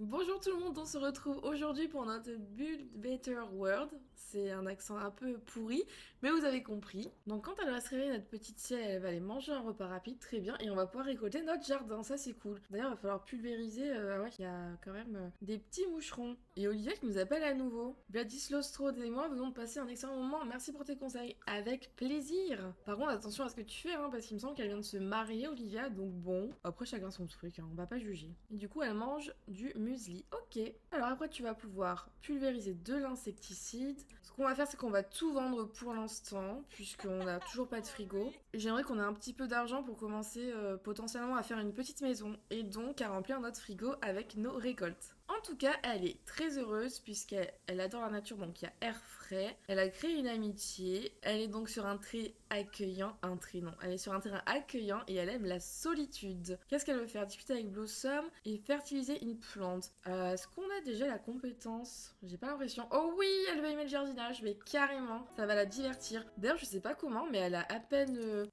Bonjour tout le monde, on se retrouve aujourd'hui pour notre Build Better World. C'est un accent un peu pourri, mais vous avez compris. Donc quand elle va se réveiller, notre petite ciel, elle va aller manger un repas rapide, très bien, et on va pouvoir récolter notre jardin, ça c'est cool. D'ailleurs, il va falloir pulvériser, ouais, il y a quand même des petits moucherons. Et Olivia qui nous appelle à nouveau. Vladislav Strode et moi venons de passer un excellent moment, merci pour tes conseils. Avec plaisir. Par contre, attention à ce que tu fais, hein, parce qu'il me semble qu'elle vient de se marier, Olivia, donc bon. Après, chacun son truc, hein, on va pas juger. Et du coup, elle mange du muesli. Ok. Alors après, tu vas pouvoir pulvériser de l'insecticide. Ce qu'on va faire, c'est qu'on va tout vendre pour l'instant, puisqu'on n'a toujours pas de frigo. J'aimerais qu'on ait un petit peu d'argent pour commencer potentiellement à faire une petite maison, et donc à remplir notre frigo avec nos récoltes. En tout cas, elle est très heureuse puisqu'elle adore la nature, donc il y a air frais. Elle a créé une amitié. Elle est donc sur un trait accueillant. Un trait, non. Elle est sur un terrain accueillant et elle aime la solitude. Qu'est-ce qu'elle veut faire? Discuter avec Blossom et fertiliser une plante. Est-ce qu'on a déjà la compétence? J'ai pas l'impression. Oh oui, elle va aimer le jardinage, mais carrément. Ça va la divertir. D'ailleurs, je sais pas comment, mais elle a à peine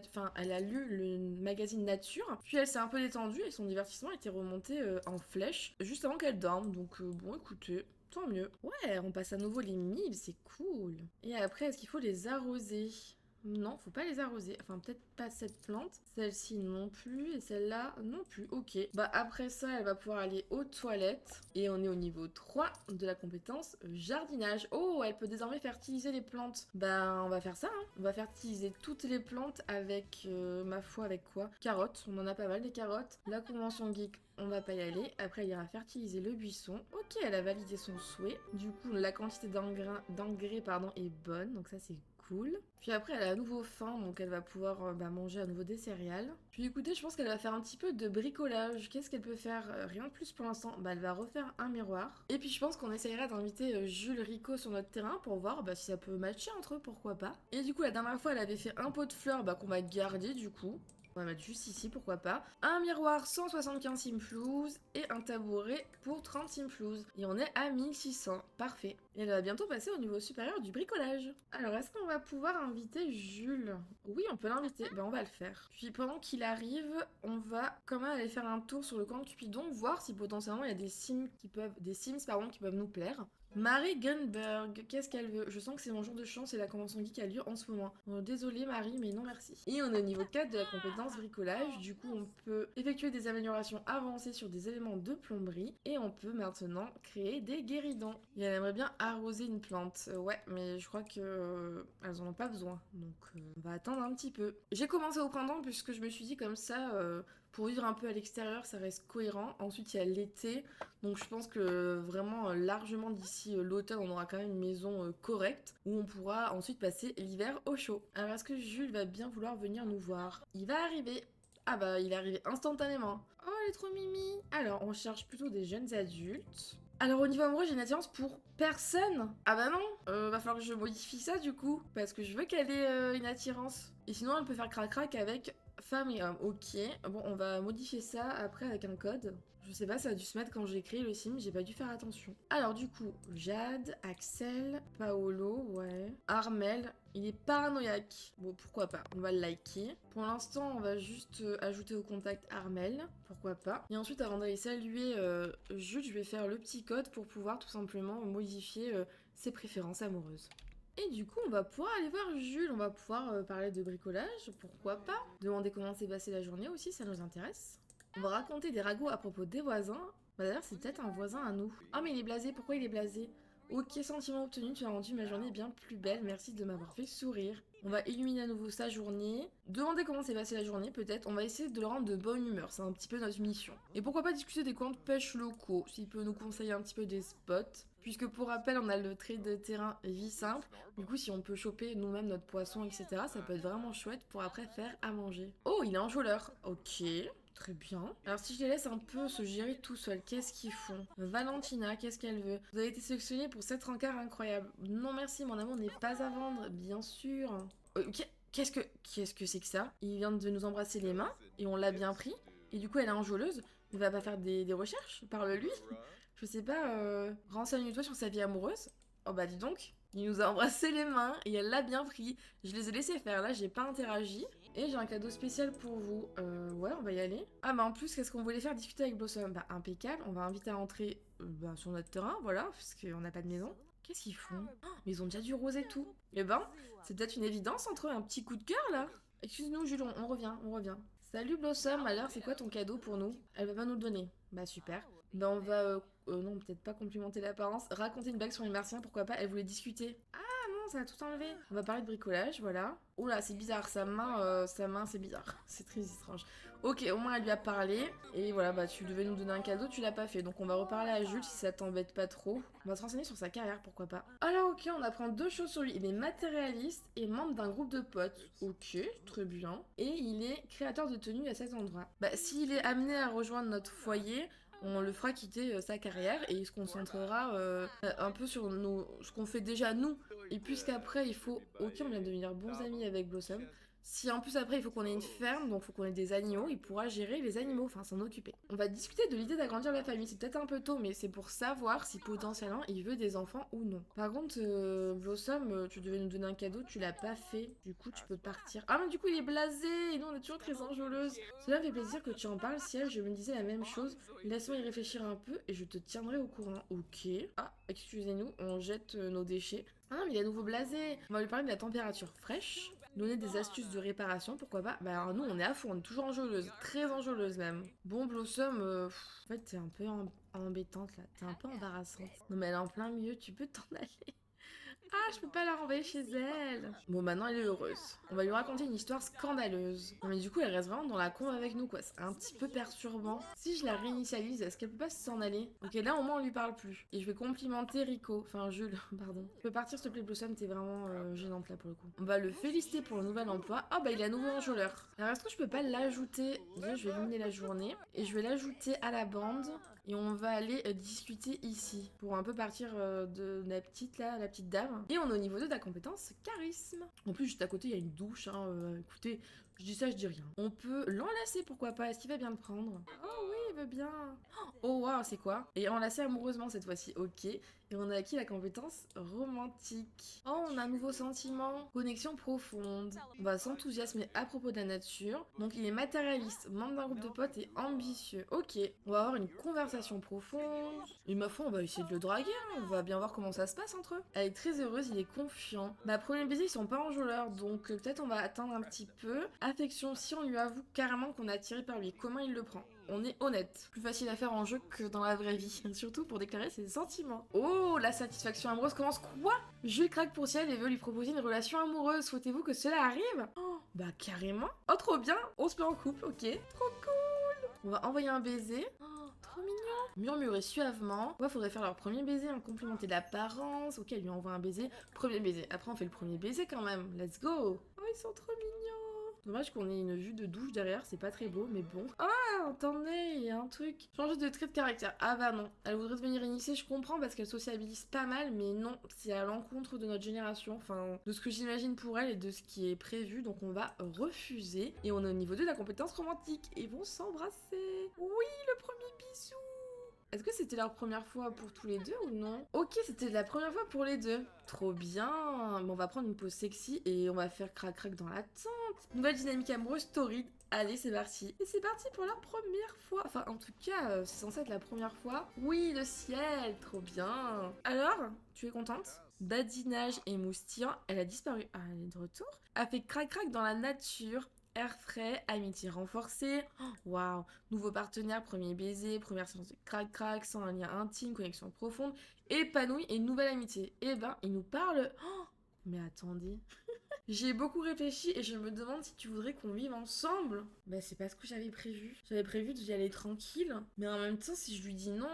enfin, elle a lu le magazine Nature. Puis elle s'est un peu détendue et son divertissement était remonté en flèche juste avant qu'elle dorme. Donc bon, écoutez, tant mieux. Ouais, on passe à nouveau les 1000, c'est cool. Et après, est-ce qu'il faut les arroser? Non, faut pas les arroser. Enfin, peut-être pas cette plante. Celle-ci non plus. Et celle-là non plus. Ok. Bah, après ça, elle va pouvoir aller aux toilettes. Et on est au niveau 3 de la compétence jardinage. Oh, elle peut désormais fertiliser les plantes. Bah, on va faire ça, hein. On va fertiliser toutes les plantes avec, ma foi, avec quoi? Carottes. On en a pas mal, des carottes. La convention geek, on va pas y aller. Après, elle ira fertiliser le buisson. Ok, elle a validé son souhait. Du coup, la quantité d'engrais, pardon, est bonne. Donc ça, c'est cool. Puis après, elle a à nouveau faim, donc elle va pouvoir manger à nouveau des céréales. Puis écoutez, je pense qu'elle va faire un petit peu de bricolage. Qu'est-ce qu'elle peut faire? Rien de plus pour l'instant. Bah, elle va refaire un miroir. Et puis je pense qu'on essayera d'inviter Jules Rico sur notre terrain pour voir si ça peut matcher entre eux, pourquoi pas. Et du coup, la dernière fois, elle avait fait un pot de fleurs qu'on va garder du coup. On va mettre juste ici, pourquoi pas. Un miroir 175 simplouz et un tabouret pour 30 simplouz. Et on est à 1600. Parfait. Et elle va bientôt passer au niveau supérieur du bricolage. Alors, est-ce qu'on va pouvoir inviter Jules? Oui, on peut l'inviter. Ben, on va le faire. Puis pendant qu'il arrive, on va quand même aller faire un tour sur le camp Cupidon, voir si potentiellement il y a des Sims qui peuvent nous plaire. Marie Gunberg, qu'est-ce qu'elle veut? Je sens que c'est mon jour de chance et la convention geek a lieu en ce moment. Désolée Marie, mais non merci. Et on est au niveau 4 de la compétence bricolage, du coup on peut effectuer des améliorations avancées sur des éléments de plomberie et on peut maintenant créer des guéridons. Et elle aimerait bien arroser une plante. Ouais, mais je crois que elles en ont pas besoin, donc on va attendre un petit peu. J'ai commencé au printemps puisque je me suis dit comme ça, pour vivre un peu à l'extérieur, ça reste cohérent. Ensuite il y a l'été, donc je pense que vraiment largement d'ici l'automne, on aura quand même une maison correcte où on pourra ensuite passer l'hiver au chaud. Alors est-ce que Jules va bien vouloir venir nous voir? Il va arriver. Ah bah il est arrivé instantanément. Oh elle est trop mimi. Alors on cherche plutôt des jeunes adultes. Alors au niveau amoureux, j'ai une attirance pour personne. Ah bah non, va falloir que je modifie ça du coup, parce que je veux qu'elle ait une attirance. Et sinon elle peut faire crac-crac avec femme et homme. Ok, bon on va modifier ça après avec un code. Je sais pas, ça a dû se mettre quand j'ai créé le sim, j'ai pas dû faire attention. Alors du coup, Jade, Axel, Paolo, ouais. Armel, il est paranoïaque. Bon, pourquoi pas, on va le liker. Pour l'instant, on va juste ajouter au contact Armel, pourquoi pas. Et ensuite, avant d'aller saluer Jules, je vais faire le petit code pour pouvoir tout simplement modifier ses préférences amoureuses. Et du coup, on va pouvoir aller voir Jules, on va pouvoir parler de bricolage, pourquoi pas. Demander comment s'est passée la journée aussi, ça nous intéresse. On va raconter des ragots à propos des voisins. Bah d'ailleurs, c'est peut-être un voisin à nous. Ah, mais il est blasé, pourquoi il est blasé? Ok, sentiment obtenu, tu as rendu ma journée bien plus belle, merci de m'avoir fait sourire. On va illuminer à nouveau sa journée. Demander comment s'est passée la journée, peut-être. On va essayer de le rendre de bonne humeur, c'est un petit peu notre mission. Et pourquoi pas discuter des coins de pêche locaux, s'il peut nous conseiller un petit peu des spots. Puisque pour rappel, on a le trait de terrain vie simple. Du coup, si on peut choper nous-mêmes notre poisson, etc., ça peut être vraiment chouette pour après faire à manger. Oh, il est enjôleur. Ok. Très bien. Alors si je les laisse un peu se gérer tout seul, qu'est-ce qu'ils font? Valentina, qu'est-ce qu'elle veut? Vous avez été sélectionnée pour cette rencard incroyable. Non merci, mon amour n'est pas à vendre, bien sûr. Qu'est-ce que c'est que ça? Il vient de nous embrasser les mains et on l'a bien pris. Et du coup, elle est enjôleuse. Il va pas faire des recherches? Parle-lui. Je sais pas, renseigne-toi sur sa vie amoureuse. Oh bah dis donc, il nous a embrassé les mains et elle l'a bien pris. Je les ai laissés faire, là j'ai pas interagi. Et j'ai un cadeau spécial pour vous. Ouais, on va y aller. Ah bah en plus, qu'est-ce qu'on voulait faire discuter avec Blossom? Bah impeccable, on va inviter à entrer sur notre terrain, voilà, parce qu'on n'a pas de maison. Qu'est-ce qu'ils font? Oh, mais ils ont déjà du rose et tout. Eh ben, c'est peut-être une évidence entre eux, un petit coup de cœur là. Excuse-nous Jules, on revient, on revient. Salut Blossom, alors c'est quoi ton cadeau pour nous? Elle va pas nous le donner. Bah super. Bah on va, non peut-être pas complimenter l'apparence, raconter une blague sur les martiens, pourquoi pas, elle voulait discuter. Ah non, ça a tout enlevé. On va parler de bricolage, voilà. Oula, c'est bizarre, sa main c'est bizarre. C'est très étrange. Ok, au moins elle lui a parlé, et voilà, bah tu devais nous donner un cadeau, tu l'as pas fait, donc on va reparler à Jules si ça t'embête pas trop. On va se renseigner sur sa carrière, pourquoi pas. Alors ok, on apprend deux choses sur lui, il est matérialiste et membre d'un groupe de potes. Ok, très bien. Et il est créateur de tenues à cet endroit. Bah s'il est amené à rejoindre notre foyer, on le fera quitter sa carrière et il se concentrera un peu sur ce qu'on fait déjà nous. Et puisqu'après il faut... Ok, on vient de devenir bons amis avec Blossom. Si en plus après il faut qu'on ait une ferme, donc il faut qu'on ait des animaux, il pourra gérer les animaux, enfin s'en occuper. On va discuter de l'idée d'agrandir la famille, c'est peut-être un peu tôt, mais c'est pour savoir si potentiellement il veut des enfants ou non. Par contre, Blossom, tu devais nous donner un cadeau, tu l'as pas fait, du coup tu peux partir. Ah mais du coup il est blasé, et nous on est toujours très enjôleuses. Cela me fait plaisir que tu en parles, Ciel, je me disais la même chose. Laisse-moi y réfléchir un peu et je te tiendrai au courant. Ok. Ah, excusez-nous, on jette nos déchets. Ah mais il est à nouveau blasé. On va lui parler de la température fraîche. Donner des astuces de réparation, pourquoi pas. Bah alors nous on est à fond, on est toujours enjôleuse, très enjôleuse même. Bon Blossom, en fait t'es un peu embêtante là, t'es un peu embarrassante. Non mais elle est en plein milieu, tu peux t'en aller. Ah, je peux pas la renvoyer chez elle. Bon, maintenant elle est heureuse. On va lui raconter une histoire scandaleuse. Non, mais du coup, elle reste vraiment dans la con avec nous, quoi. C'est un petit peu perturbant. Si je la réinitialise, est-ce qu'elle peut pas s'en aller? Ok, là au moins on lui parle plus. Et je vais complimenter Rico. Enfin, Jules, pardon. Tu peux partir, s'il te plaît, Blossom, t'es vraiment gênante là pour le coup. On va le féliciter pour le nouvel emploi. Ah, bah il est à nouveau enjôleur. Alors, est-ce que je peux pas l'ajouter? Déjà, je vais éliminer la journée. Et je vais l'ajouter à la bande. Et on va aller discuter ici pour un peu partir de la petite là, la petite dame. Et on est au niveau 2 de la compétence charisme. En plus, juste à côté, il y a une douche. Hein, écoutez, je dis ça, je dis rien. On peut l'enlacer, pourquoi pas? Est-ce qu'il va bien le prendre? Oh oui, il veut bien. Oh waouh, c'est quoi? Et enlacer amoureusement cette fois-ci, ok. Et on a acquis la compétence romantique. Oh, on a un nouveau sentiment. Connexion profonde. On va s'enthousiasmer à propos de la nature. Donc il est matérialiste, membre d'un groupe de potes et ambitieux. Ok, on va avoir une conversation profonde. Et ma foi, on va essayer de le draguer. Hein. On va bien voir comment ça se passe entre eux. Elle est très heureuse, il est confiant. Bah, premier baiser, ils sont pas enjôleurs. Donc peut-être on va attendre un petit peu. Affection, si on lui avoue carrément qu'on est attiré par lui, comment il le prend? On est honnête. Plus facile à faire en jeu que dans la vraie vie. Surtout pour déclarer ses sentiments. Oh, la satisfaction amoureuse commence quoi? Je craque pour Ciel et veut lui proposer une relation amoureuse. Souhaitez-vous que cela arrive? Oh, bah carrément. Oh, trop bien. On se met en couple, ok. Trop cool. On va envoyer un baiser. Oh, trop mignon. Murmurer suavement. Ouais, faudrait faire leur premier baiser, hein. Complimenter l'apparence. Ok, elle lui envoie un baiser. Premier baiser. Après, on fait le premier baiser quand même. Let's go. Oh, ils sont trop mignons. Dommage qu'on ait une vue de douche derrière, c'est pas très beau, mais bon. Ah, attendez, il y a un truc. Changer de trait de caractère. Ah bah non. Elle voudrait devenir initiée, je comprends, parce qu'elle sociabilise pas mal, mais non, c'est à l'encontre de notre génération, enfin, de ce que j'imagine pour elle et de ce qui est prévu, donc on va refuser. Et on est au niveau 2 de la compétence romantique. Ils vont s'embrasser. Oui, le premier bisou. Est-ce que c'était leur première fois pour tous les deux ou non? Ok, c'était la première fois pour les deux. Trop bien. Bon, on va prendre une pause sexy et on va faire crac-crac dans la tente. Nouvelle dynamique amoureuse, torride. Allez, c'est parti. Et c'est parti pour la première fois. Enfin, en tout cas, c'est censé être la première fois. Oui, le ciel, trop bien. Alors, tu es contente? Badinage et moustillant, elle a disparu. Ah, elle est de retour. A fait crac-crac dans la nature. Air frais, amitié renforcée, waouh, nouveau partenaire, premier baiser, première séance de crac-crac, sans un lien intime, connexion profonde, épanoui et nouvelle amitié. Eh ben, il nous parle... Oh, mais attendez... J'ai beaucoup réfléchi et je me demande si tu voudrais qu'on vive ensemble. Bah c'est pas ce que j'avais prévu. J'avais prévu d'y aller tranquille. Mais en même temps, si je lui dis non,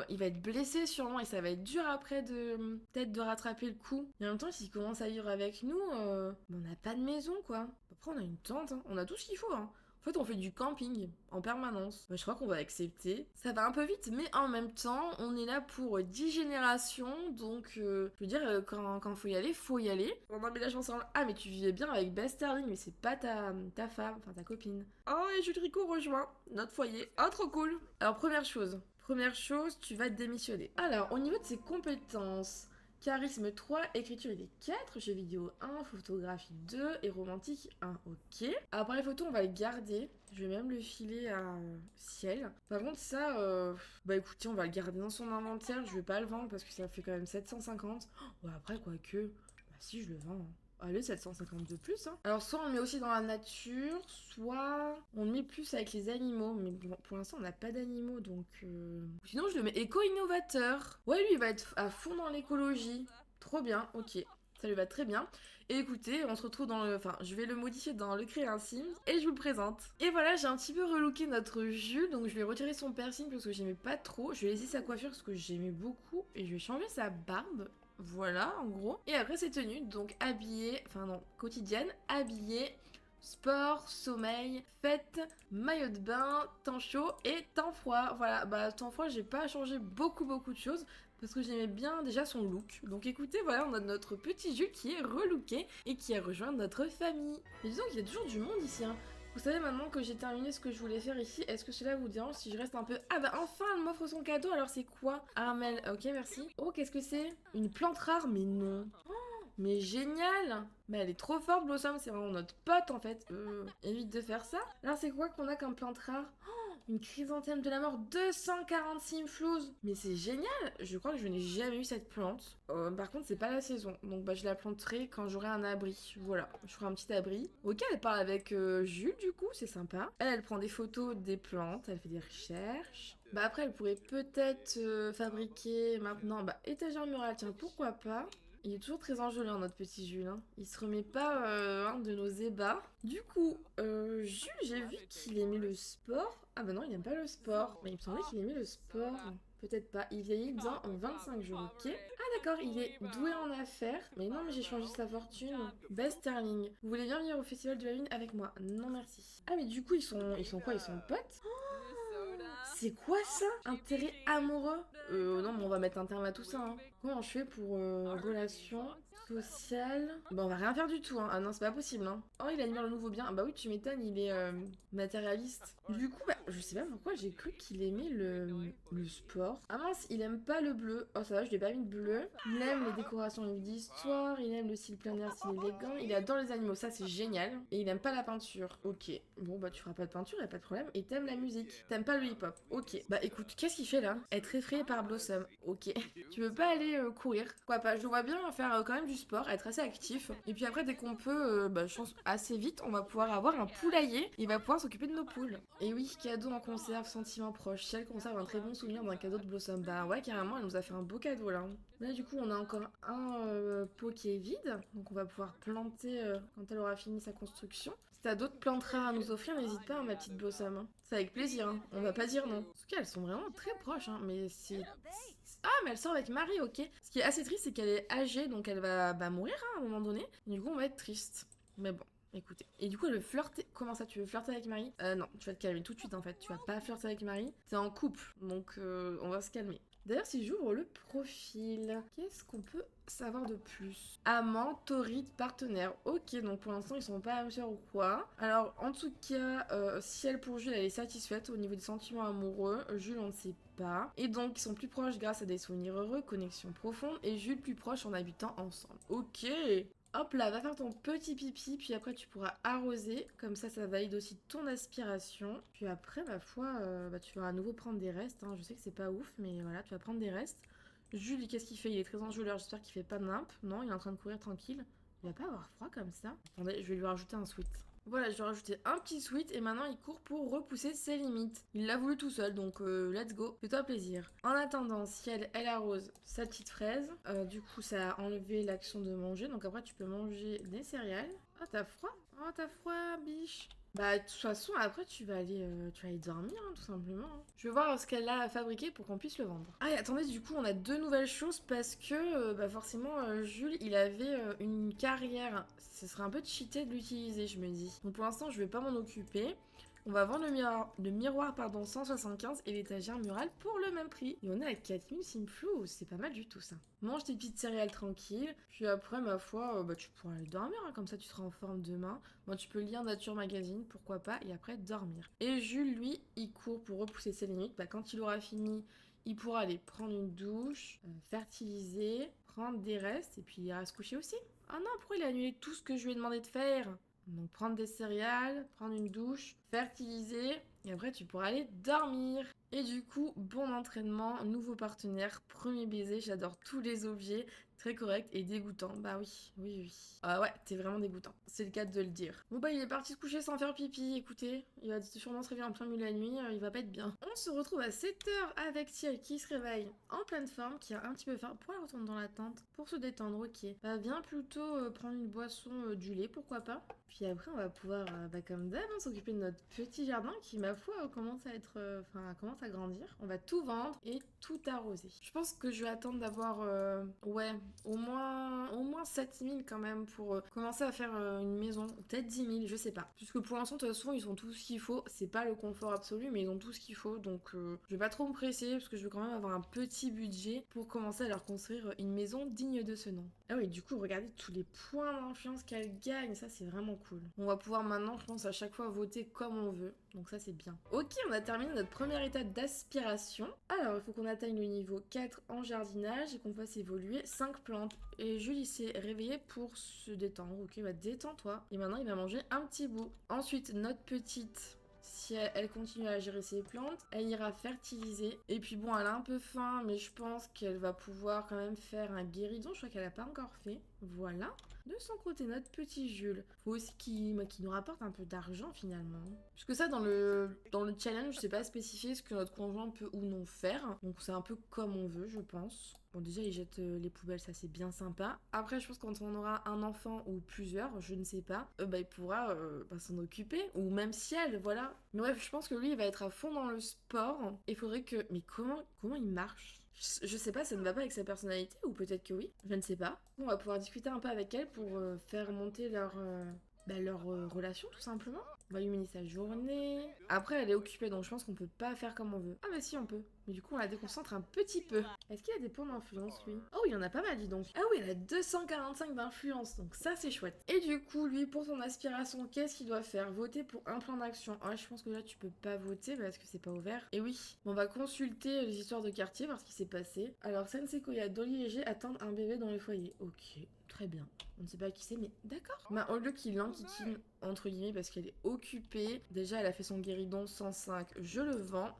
il va être blessé sûrement et ça va être dur après de peut-être de rattraper le coup. Et en même temps, s'il commence à vivre avec nous, on n'a pas de maison quoi. Après on a une tente, hein. On a tout ce qu'il faut. Hein. En fait, on fait du camping en permanence. Bah, je crois qu'on va accepter. Ça va un peu vite, mais en même temps, on est là pour 10 générations. Donc, je veux dire, quand faut y aller, faut y aller. On emménage ensemble. Ah, mais tu vivais bien avec Besterling, mais c'est pas ta femme, enfin ta copine. Oh, et Jules Rico rejoint notre foyer. Oh, trop cool. Alors, première chose, tu vas démissionner. Alors, au niveau de ses compétences, Charisme 3, écriture il est 4, jeux vidéo 1, photographie 2 et romantique 1, ok. Après les photos on va les garder, je vais même le filer à Ciel. Par contre ça, bah écoutez on va le garder dans son inventaire, je vais pas le vendre parce que ça fait quand même 750. Oh, ouais après quoique, bah si je le vends. Hein. Allez, 750 de plus. Hein. Alors, soit on le met aussi dans la nature, soit on le met plus avec les animaux. Mais bon, pour l'instant, on n'a pas d'animaux, donc... Sinon, je le mets éco-innovateur. Ouais, lui, il va être à fond dans l'écologie. Trop bien, ok. Ça lui va très bien. Et écoutez, on se retrouve dans le... Enfin, je vais le modifier dans le Créer un Sims et je vous le présente. Et voilà, j'ai un petit peu relooké notre Jules, donc je vais retirer son piercing parce que j'aimais pas trop. Je vais laisser sa coiffure parce que j'aimais beaucoup et je vais changer sa barbe. Voilà, en gros. Et après, ses tenues, donc habillée, enfin non, quotidienne, habillée, sport, sommeil, fête, maillot de bain, temps chaud et temps froid. Voilà, bah temps froid, j'ai pas changé beaucoup de choses parce que j'aimais bien déjà son look. Donc écoutez, voilà, on a notre petit Jules qui est relooké et qui a rejoint notre famille. Mais disons qu'il y a toujours du monde ici, hein. Vous savez maintenant que j'ai terminé ce que je voulais faire ici, est-ce que cela vous dérange si je reste un peu... Ah bah enfin elle m'offre son cadeau, alors c'est quoi? Armel, ok merci. Oh qu'est-ce que c'est? Une plante rare? Mais non. Oh, mais génial! Mais elle est trop forte Blossom, c'est vraiment notre pote en fait. Évite de faire ça. Alors c'est quoi qu'on a comme plante rare? Une chrysanthème de la mort, 246 flouses. Mais c'est génial. Je crois que je n'ai jamais eu cette plante. Par contre, c'est pas la saison. Donc bah, je la planterai quand j'aurai un abri. Voilà, je ferai un petit abri. Ok, elle parle avec Jules du coup, c'est sympa. Elle prend des photos des plantes, elle fait des recherches. Bah après, elle pourrait peut-être fabriquer maintenant... Bah, étagère murale, tiens, pourquoi pas. Il est toujours très enjoulant notre petit Jules, hein. Il se remet pas de nos ébats. Du coup, Jules, j'ai vu qu'il aimait le sport. Ah bah non, il aime pas le sport. Mais il me semblait qu'il aimait le sport. Peut-être pas. Il vieillit dans 25 jours, ok. Ah d'accord, il est doué en affaires. Mais non, mais j'ai changé sa fortune. Best Sterling. Vous voulez bien venir au festival de la lune avec moi? Non merci. Ah mais du coup, ils sont quoi? Ils sont potes? C'est quoi ça? Intérêt amoureux? Non, mais on va mettre un terme à tout ça. Hein. Comment je fais pour relation sociale? Bah, on va rien faire du tout. Hein. Ah non, c'est pas possible. Hein. Oh, il admire le nouveau bien. Ah bah oui, tu m'étonnes, il est matérialiste. Du coup, bah, je sais pas pourquoi j'ai cru qu'il aimait le sport. Ah mince, il aime pas le bleu. Oh, ça va, je lui ai pas mis de bleu. Il aime les décorations livres d'histoire. Il aime le style plein air, style élégant. Il adore les animaux, ça c'est génial. Et il aime pas la peinture. Ok. Bon, bah, tu feras pas de peinture, y a pas de problème. Et t'aimes la musique. T'aimes pas le hip-hop. Ok. Bah, écoute, qu'est-ce qu'il fait là? Être effrayé par Blossom. Ok. Tu veux pas aller courir? Quoi pas? Je le vois bien faire quand même du sport, être assez actif. Et puis après, dès qu'on peut, bah, je pense assez vite, on va pouvoir avoir un poulailler. Il va pouvoir s'occuper de nos poules. Et oui, cadeau en conserve, sentiment proche. Si elle conserve un très bon souvenir d'un cadeau de Blossom. Bah ouais, carrément, elle nous a fait un beau cadeau là. Là, du coup, on a encore un pot qui est vide. Donc on va pouvoir planter quand elle aura fini sa construction. Si t'as d'autres plantes rares à nous offrir, n'hésite pas, hein, ma petite Blossom. Hein. C'est avec plaisir, hein. On va pas dire non. En tout cas, elles sont vraiment très proches, hein. Mais c'est... Ah, mais elle sort avec Marie, ok. Ce qui est assez triste, c'est qu'elle est âgée, donc elle va mourir hein, à un moment donné. Du coup, on va être triste. Mais bon. Écoutez. Et du coup, elle veut flirter. Comment ça, tu veux flirter avec Marie? Non, tu vas te calmer tout de suite en fait. Tu vas pas flirter avec Marie. T'es en couple, donc on va se calmer. D'ailleurs, si j'ouvre le profil, qu'est-ce qu'on peut savoir de plus? Amant, torride, partenaire. Ok, donc pour l'instant, ils sont pas âmes sœurs ou quoi. Alors, en tout cas, si elle pour Jules, elle est satisfaite au niveau des sentiments amoureux, Jules, on ne sait pas. Et donc, ils sont plus proches grâce à des souvenirs heureux, connexion profonde, et Jules plus proche en habitant ensemble. Ok. Hop là, va faire ton petit pipi, puis après tu pourras arroser, comme ça valide aussi ton aspiration. Puis après, ma foi, tu vas à nouveau prendre des restes, hein. Je sais que c'est pas ouf, mais voilà, tu vas prendre des restes. Jules, qu'est-ce qu'il fait? Il est très enjôleur, j'espère qu'il fait pas de nimp. Non, il est en train de courir tranquille. Il va pas avoir froid comme ça. Attendez, je vais lui rajouter un sweat. Voilà, je vais rajouter un petit sweat et maintenant il court pour repousser ses limites. Il l'a voulu tout seul, donc let's go, fais-toi plaisir. En attendant, si elle arrose sa petite fraise, du coup ça a enlevé l'action de manger, donc après tu peux manger des céréales. Ah t'as froid? Oh t'as froid, biche. Bah de toute façon après tu vas aller dormir hein, tout simplement. Hein. Je vais voir ce qu'elle a fabriqué pour qu'on puisse le vendre. Ah et attendez du coup on a deux nouvelles choses parce que forcément Jules il avait une carrière. Ce serait un peu cheaté de l'utiliser je me dis. Donc pour l'instant je vais pas m'en occuper. On va vendre le miroir pardon, 175 et l'étagère murale pour le même prix. Et on est à 4000 simflou, c'est pas mal du tout ça. Mange tes petites céréales tranquilles, puis après ma foi, tu pourras aller dormir, hein, comme ça tu seras en forme demain. Bon, tu peux lire Nature Magazine, pourquoi pas, et après dormir. Et Jules, lui, il court pour repousser ses limites. Quand il aura fini, il pourra aller prendre une douche, fertiliser, prendre des restes et puis il ira se coucher aussi. Ah non, pourquoi il a annulé tout ce que je lui ai demandé de faire? Donc prendre des céréales, prendre une douche, fertiliser, et après tu pourras aller dormir. Et du coup, bon entraînement, nouveau partenaire, premier baiser, j'adore tous les objets, très correct et dégoûtant. Bah oui, oui, oui. Ah ouais, t'es vraiment dégoûtant, c'est le cas de le dire. Bon bah il est parti se coucher sans faire pipi, écoutez, il va sûrement se réveiller en plein milieu de la nuit, il va pas être bien. On se retrouve à 7h avec Ciel qui se réveille en pleine forme, qui a un petit peu faim. Pourquoi elle retourne dans la tente? Pour se détendre, ok. Bah viens plutôt prendre une boisson, du lait, pourquoi pas. Puis après on va pouvoir, comme d'hab, s'occuper de notre petit jardin qui, ma foi, commence à être, commence à grandir. On va tout vendre et tout arroser. Je pense que je vais attendre d'avoir, ouais, au moins 7000 quand même pour commencer à faire une maison. Peut-être 10 000, je sais pas. Puisque pour l'instant, de toute façon, ils ont tout ce qu'il faut. C'est pas le confort absolu, mais ils ont tout ce qu'il faut. Donc je vais pas trop me presser parce que je veux quand même avoir un petit budget pour commencer à leur construire une maison digne de ce nom. Ah oui, du coup, regardez tous les points d'influence qu'elle gagne. Ça, c'est vraiment cool. On va pouvoir maintenant, je pense, à chaque fois voter comme on veut. Donc ça, c'est bien. Ok, on a terminé notre première étape d'aspiration. Alors, il faut qu'on atteigne le niveau 4 en jardinage et qu'on fasse évoluer 5 plantes. Et Julie s'est réveillée pour se détendre. Ok, bah détends-toi. Et maintenant, il va manger un petit bout. Ensuite, notre petite... Si elle continue à gérer ses plantes, elle ira fertiliser. Et puis bon, elle a un peu faim, mais je pense qu'elle va pouvoir quand même faire un guéridon. Je crois qu'elle n'a pas encore fait. Voilà. De son côté, notre petit Jules, faut aussi qu'il nous rapporte un peu d'argent finalement. Puisque ça, dans le challenge, c'est pas spécifié ce que notre conjoint peut ou non faire. Donc c'est un peu comme on veut, je pense. Bon, déjà, il jette les poubelles, ça c'est bien sympa. Après, je pense que quand on aura un enfant ou plusieurs, je ne sais pas, il pourra s'en occuper. Ou même si elle, voilà. Mais bref, je pense que lui, il va être à fond dans le sport. Il faudrait que... Mais comment il marche? Je sais pas, ça ne va pas avec sa personnalité, ou peut-être que oui, je ne sais pas. On va pouvoir discuter un peu avec elle pour faire monter leur relation, tout simplement. On va lui mener sa journée. Après, elle est occupée, donc je pense qu'on peut pas faire comme on veut. Ah bah si, on peut. Mais du coup, on la déconcentre un petit peu. Est-ce qu'il a des points d'influence, lui? Oh, il y en a pas mal, dis donc. Ah oui, elle a 245 d'influence, donc ça, c'est chouette. Et du coup, lui, pour son aspiration, qu'est-ce qu'il doit faire? Voter pour un plan d'action. Ah, je pense que là, tu peux pas voter parce que c'est pas ouvert. Et oui, on va consulter les histoires de quartier, voir ce qui s'est passé. Alors, Senseko, il y a Dolly Léger attendre un bébé dans le foyer. Ok, très bien. On ne sait pas qui c'est, mais d'accord. Bah, au lieu qu'il l'enquiquine, entre guillemets, parce qu'elle est occupée, déjà, elle a fait son guéridon 105, je le vends.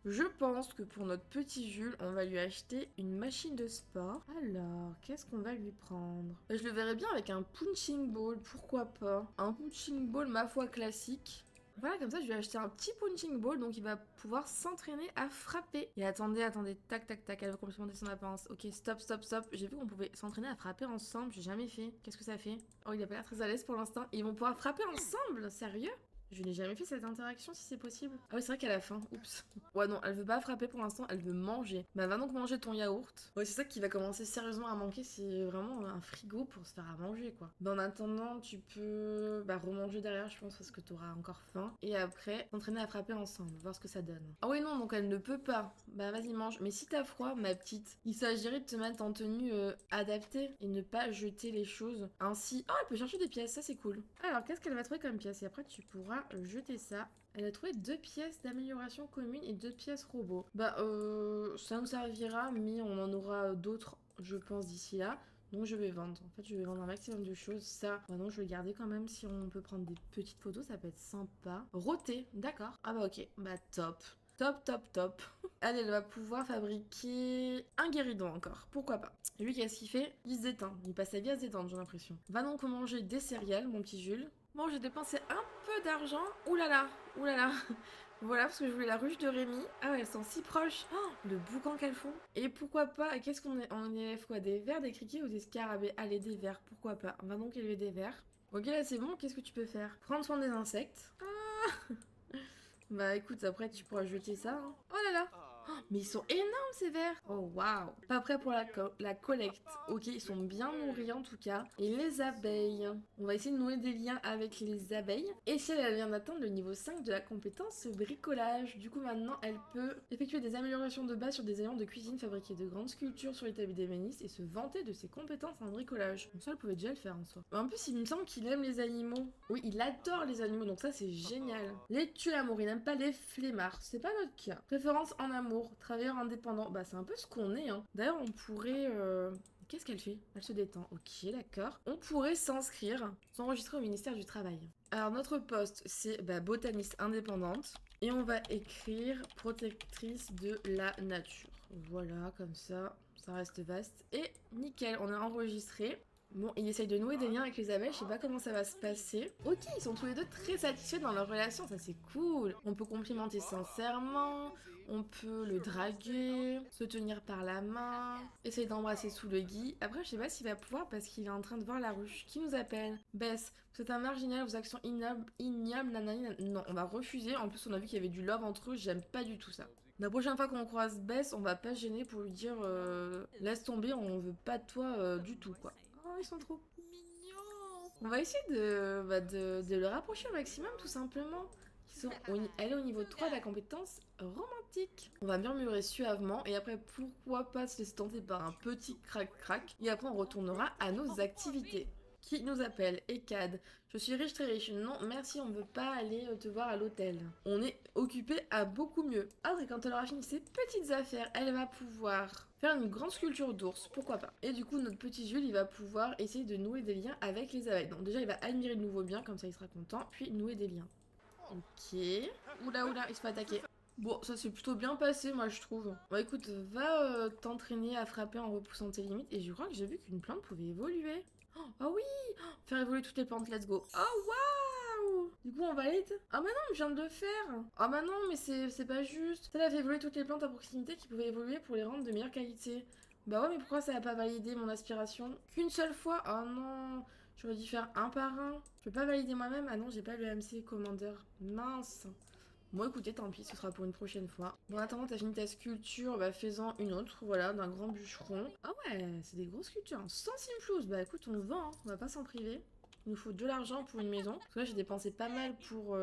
Je pense que pour notre petit Jules, on va lui acheter une machine de sport. Alors, qu'est-ce qu'on va lui prendre? Je le verrais bien avec un punching ball, pourquoi pas? Un punching ball, ma foi, classique. Voilà, comme ça, je lui ai acheté un petit punching ball, donc il va pouvoir s'entraîner à frapper. Et attendez, tac, tac, tac, elle veut complémenter son apparence. Ok, stop, stop, stop. J'ai vu qu'on pouvait s'entraîner à frapper ensemble, j'ai jamais fait. Qu'est-ce que ça fait? Oh, il a pas l'air très à l'aise pour l'instant. Ils vont pouvoir frapper ensemble? Sérieux? Je n'ai jamais fait cette interaction si c'est possible. Ah oui, c'est vrai qu'elle a faim. Oups. Ouais, non, elle veut pas frapper pour l'instant, elle veut manger. Bah, va donc manger ton yaourt. Ouais, c'est ça qui va commencer sérieusement à manquer, c'est vraiment un frigo pour se faire à manger, quoi. Bah, en attendant, tu peux remanger derrière, je pense, parce que t'auras encore faim. Et après, t'entraîner à frapper ensemble, voir ce que ça donne. Ah oui, non, donc elle ne peut pas. Bah, vas-y, mange. Mais si t'as froid, ma petite, il s'agirait de te mettre en tenue adaptée et ne pas jeter les choses ainsi. Oh, elle peut chercher des pièces, ça c'est cool. Alors, qu'est-ce qu'elle va trouver comme pièce? Et après, tu pourras jeter ça. Elle a trouvé 2 pièces d'amélioration commune et 2 pièces robots. Bah, ça nous servira, mais on en aura d'autres, je pense, d'ici là. Donc je vais vendre. En fait, je vais vendre un maximum de choses. Ça, bah non, je vais le garder quand même. Si on peut prendre des petites photos, ça peut être sympa. Roté, d'accord. Ah bah ok, bah top. Top, top, top. Elle va pouvoir fabriquer un guéridon encore. Pourquoi pas? Et lui, qu'est-ce qu'il fait? Il se détend. Il passe sa vie à se détendre, j'ai l'impression. Va donc manger des céréales, mon petit Jules. Bon, j'ai dépensé un peu d'argent. Ouh là là, ouh là là. Voilà, parce que je voulais la ruche de Rémi. Ah ouais, elles sont si proches. Oh, le boucan qu'elles font. Et pourquoi pas, qu'est-ce qu'on est, on élève quoi? Des vers, des criquets ou des scarabées? Allez, des vers, pourquoi pas. On va donc élever des vers. Ok, là c'est bon, qu'est-ce que tu peux faire? Prendre soin des insectes. Ah. Bah écoute, après tu pourras jeter ça. Hein. Oh là là. Oh, mais ils sont énormes ces vers. Oh waouh. Pas prêt pour la collecte. Ok, ils sont bien nourris en tout cas. Et les abeilles. On va essayer de nouer des liens avec les abeilles. Et si elle vient d'atteindre le niveau 5 de la compétence bricolage. Du coup maintenant elle peut effectuer des améliorations de base sur des éléments de cuisine, fabriquer de grandes sculptures sur les tapis d'ébénistes et se vanter de ses compétences en bricolage. Donc ça elle pouvait déjà le faire en soi. En plus il me semble qu'il aime les animaux. Oui, il adore les animaux, donc ça c'est génial. Les tue l'amour, il n'aime pas les flemmards. C'est pas notre cas. Préférence en amour, travailleur indépendant. Bah c'est un peu ce qu'on est hein. D'ailleurs on pourrait Qu'est-ce qu'elle fait? Elle se détend. Ok, d'accord. On pourrait s'enregistrer au ministère du Travail. Alors, notre poste, c'est botaniste indépendante. Et on va écrire protectrice de la nature. Voilà, comme ça reste vaste. Et nickel, on a enregistré. Bon, il essaye de nouer des liens avec les abeilles, je sais pas comment ça va se passer. Ok, ils sont tous les deux très satisfaits dans leur relation, ça c'est cool. On peut complimenter sincèrement, on peut le draguer, se tenir par la main, essayer d'embrasser sous le gui. Après, je sais pas s'il va pouvoir parce qu'il est en train de voir la ruche. Qui nous appelle? Bess, vous êtes un marginal, vos actions ignobles, nanani. Non, on va refuser. En plus, on a vu qu'il y avait du love entre eux, j'aime pas du tout ça. La prochaine fois qu'on croise Bess, on va pas se gêner pour lui dire laisse tomber, on veut pas de toi du tout quoi. Oh, ils sont trop mignons. On va essayer de le rapprocher au maximum tout simplement. Elle est au niveau 3 de la compétence romantique. On va murmurer suavement et après pourquoi pas se laisser tenter par un petit crac-crac et après on retournera à nos activités. Qui nous appelle? Ekad. Je suis riche, très riche. Non, merci, on ne veut pas aller te voir à l'hôtel. On est occupé à beaucoup mieux. Après, quand elle aura fini ses petites affaires, elle va pouvoir faire une grande sculpture d'ours, pourquoi pas. Et du coup, notre petit Jules, il va pouvoir essayer de nouer des liens avec les abeilles. Donc déjà, il va admirer le nouveau bien, comme ça il sera content, puis nouer des liens. Ok. Oula, il se fait attaquer. Bon, ça s'est plutôt bien passé, moi, je trouve. Bon, écoute, va t'entraîner à frapper en repoussant tes limites. Et je crois que j'ai vu qu'une plante pouvait évoluer. Oh oui! Faire évoluer toutes les plantes, let's go. Oh waouh! Du coup, on valide? Ah bah non, je viens de le faire! Ah bah non, mais c'est pas juste. Ça a fait évoluer toutes les plantes à proximité qui pouvaient évoluer pour les rendre de meilleure qualité. Bah ouais, mais pourquoi ça a pas validé mon aspiration? Qu'une seule fois? Oh non! J'aurais dû faire un par un. Je peux pas valider moi-même? Ah non, j'ai pas le MC Commander. Mince! Bon écoutez, tant pis, ce sera pour une prochaine fois. Bon, en attendant, t'as fini ta sculpture, bah fais-en une autre, voilà, d'un grand bûcheron. Ah ouais, c'est des grosses sculptures, hein. 100 simflouz, bah écoute, on vend, hein. On va pas s'en priver. Il nous faut de l'argent pour une maison. Parce que là, j'ai dépensé pas mal pour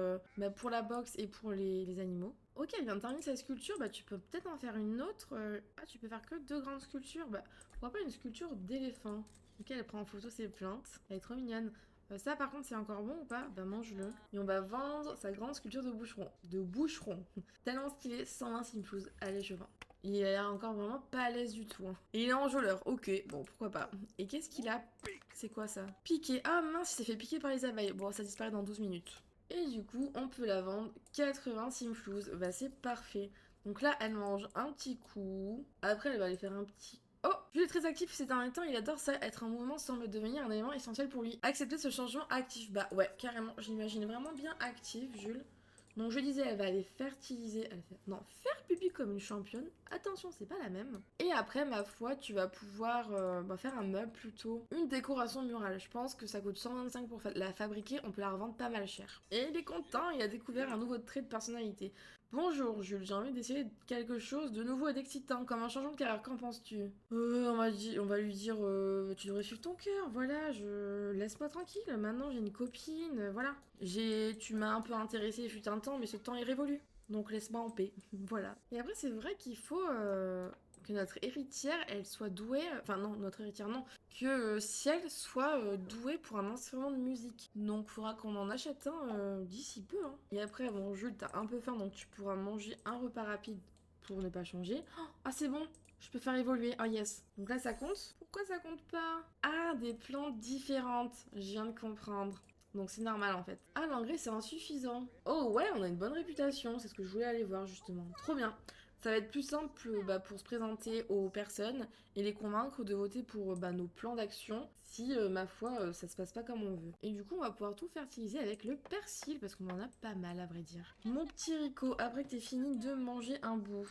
la box et pour les animaux. Ok, elle vient de terminer sa sculpture, bah tu peux peut-être en faire une autre. Ah, tu peux faire que 2 grandes sculptures. Bah, pourquoi pas une sculpture d'éléphant? Ok, elle prend en photo ses plantes. Elle est trop mignonne. Ça par contre c'est encore bon ou pas? Bah mange-le. Et on va vendre sa grande sculpture de boucheron. De boucheron. Tellement stylé, 120 simplouz. Allez je vends. Il a l'air encore vraiment pas à l'aise du tout. Hein. Et il est enjôleur, ok, bon pourquoi pas. Et qu'est-ce qu'il a? C'est quoi ça? Piqué. Ah mince, il s'est fait piquer par les abeilles. Bon ça disparaît dans 12 minutes. Et du coup on peut la vendre 80 simplouz. Bah c'est parfait. Donc là elle mange un petit coup. Après elle va aller faire un petit... Oh, Jules est très actif ces derniers temps, il adore ça, être en mouvement semble devenir un élément essentiel pour lui. Accepter ce changement actif, bah ouais, carrément, je l'imagine vraiment bien active, Jules. Donc je disais, elle va aller fertiliser, non, faire pipi comme une championne. Attention, c'est pas la même. Et après, ma foi, tu vas pouvoir faire un meuble plutôt. Une décoration murale. Je pense que ça coûte 125 pour la fabriquer, on peut la revendre pas mal cher. Et il est content, il a découvert un nouveau trait de personnalité. Bonjour Jules, j'ai envie d'essayer quelque chose de nouveau et d'excitant, comme un changement de carrière, qu'en penses-tu? On va lui dire, tu devrais suivre ton cœur, voilà, laisse-moi tranquille, maintenant j'ai une copine, voilà. Tu m'as un peu intéressée, il fut un temps, mais ce temps est révolu, donc laisse-moi en paix, voilà. Et après c'est vrai qu'il faut que notre héritière, elle soit douée, enfin non, notre héritière non, que Ciel soit douée pour un instrument de musique. Donc faudra qu'on en achète un d'ici peu. Hein. Et après, bon, Jules, t'as un peu faim, donc tu pourras manger un repas rapide pour ne pas changer. Oh, ah c'est bon, je peux faire évoluer. Oh yes. Donc là, ça compte? Pourquoi ça compte pas? Ah, des plantes différentes. Je viens de comprendre. Donc c'est normal en fait. Ah, l'engrais c'est insuffisant. Oh ouais, on a une bonne réputation, c'est ce que je voulais aller voir justement. Trop bien. Ça va être plus simple pour se présenter aux personnes et les convaincre de voter pour nos plans d'action si, ma foi, ça se passe pas comme on veut. Et du coup, on va pouvoir tout fertiliser avec le persil parce qu'on en a pas mal à vrai dire. Mon petit Rico, après que t'aies fini de manger un bout,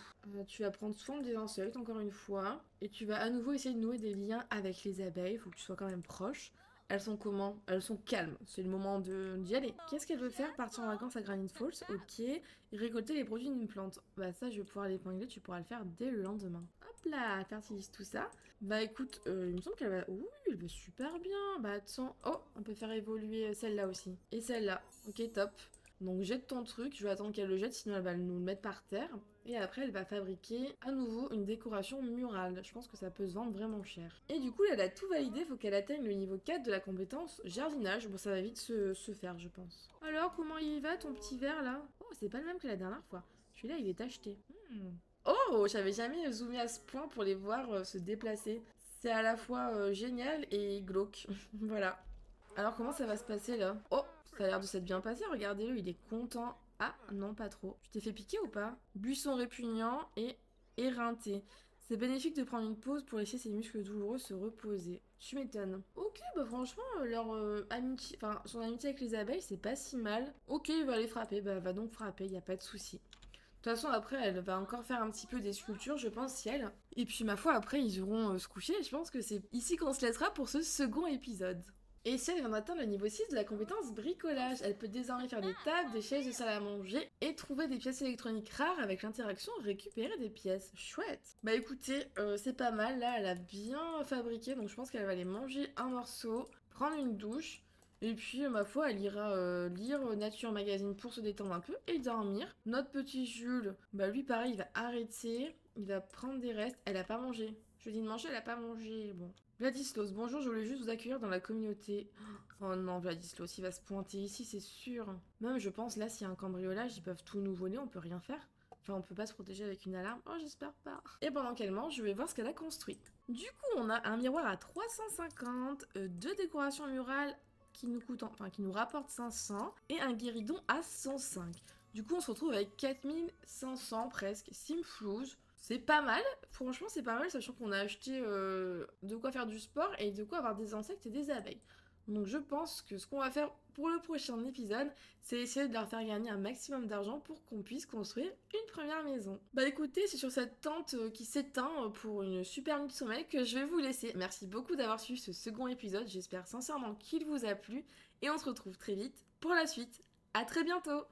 tu vas prendre soin des insectes encore une fois et tu vas à nouveau essayer de nouer des liens avec les abeilles. Faut que tu sois quand même proche. Elles sont comment? Elles sont calmes. C'est le moment d'y aller. Qu'est-ce qu'elle veut faire? Partir en vacances à Granite Falls, ok. Et récolter les produits d'une plante. Bah ça, je vais pouvoir l'épingler, tu pourras le faire dès le lendemain. Hop là, fertilise tout ça. Bah écoute, il me semble qu'elle va... Oui, elle va super bien. Bah attends. Oh, on peut faire évoluer celle-là aussi. Et celle-là. Ok, top. Donc jette ton truc, je vais attendre qu'elle le jette, sinon elle va nous le mettre par terre. Et après elle va fabriquer à nouveau une décoration murale. Je pense que ça peut se vendre vraiment cher. Et du coup elle a tout validé, faut qu'elle atteigne le niveau 4 de la compétence jardinage. Bon ça va vite se faire je pense. Alors comment il va ton petit verre là? Oh c'est pas le même que la dernière fois. Celui-là il est acheté. Oh j'avais jamais zoomé à ce point pour les voir se déplacer. C'est à la fois génial et glauque. Voilà. Alors comment ça va se passer là? Oh, ça a l'air de s'être bien passé, regardez-le, il est content. Ah non, pas trop. Tu t'es fait piquer ou pas? Buisson répugnant et éreinté. C'est bénéfique de prendre une pause pour laisser ses muscles douloureux se reposer. Tu m'étonnes. Ok, bah franchement, leur amitié, enfin son amitié avec les abeilles, c'est pas si mal. Ok, il va les frapper, bah va donc frapper, y a pas de souci. De toute façon, après, elle va encore faire un petit peu des sculptures, je pense, ciel. Et puis, ma foi, après, ils iront se coucher. Et je pense que c'est ici qu'on se laissera pour ce second épisode. Et si elle vient d'atteindre le niveau 6 de la compétence bricolage, elle peut désormais faire des tables, des chaises de salle à manger et trouver des pièces électroniques rares avec l'interaction récupérer des pièces. Chouette. Bah écoutez, c'est pas mal, là elle a bien fabriqué, donc je pense qu'elle va aller manger un morceau, prendre une douche, et puis ma foi elle ira lire Nature Magazine pour se détendre un peu et dormir. Notre petit Jules, bah lui pareil, il va arrêter, il va prendre des restes, elle a pas mangé. Je lui dis de manger, elle a pas mangé, bon. Vladislaus, bonjour, je voulais juste vous accueillir dans la communauté. Oh non, Vladislaus, il va se pointer ici, c'est sûr. Même, je pense, là, s'il y a un cambriolage, ils peuvent tout nous voler, on peut rien faire. Enfin, on peut pas se protéger avec une alarme. Oh, j'espère pas. Et pendant qu'elle mange, je vais voir ce qu'elle a construit. Du coup, on a un miroir à 350, deux décorations murales qui nous coûtent, enfin, qui nous rapportent 500, et un guéridon à 105. Du coup, on se retrouve avec 4500 presque. Simflouz. C'est pas mal, franchement c'est pas mal, sachant qu'on a acheté de quoi faire du sport et de quoi avoir des insectes et des abeilles. Donc je pense que ce qu'on va faire pour le prochain épisode, c'est essayer de leur faire gagner un maximum d'argent pour qu'on puisse construire une première maison. Bah écoutez, c'est sur cette tente qui s'éteint pour une super nuit de sommeil que je vais vous laisser. Merci beaucoup d'avoir suivi ce second épisode, j'espère sincèrement qu'il vous a plu et on se retrouve très vite pour la suite. À très bientôt!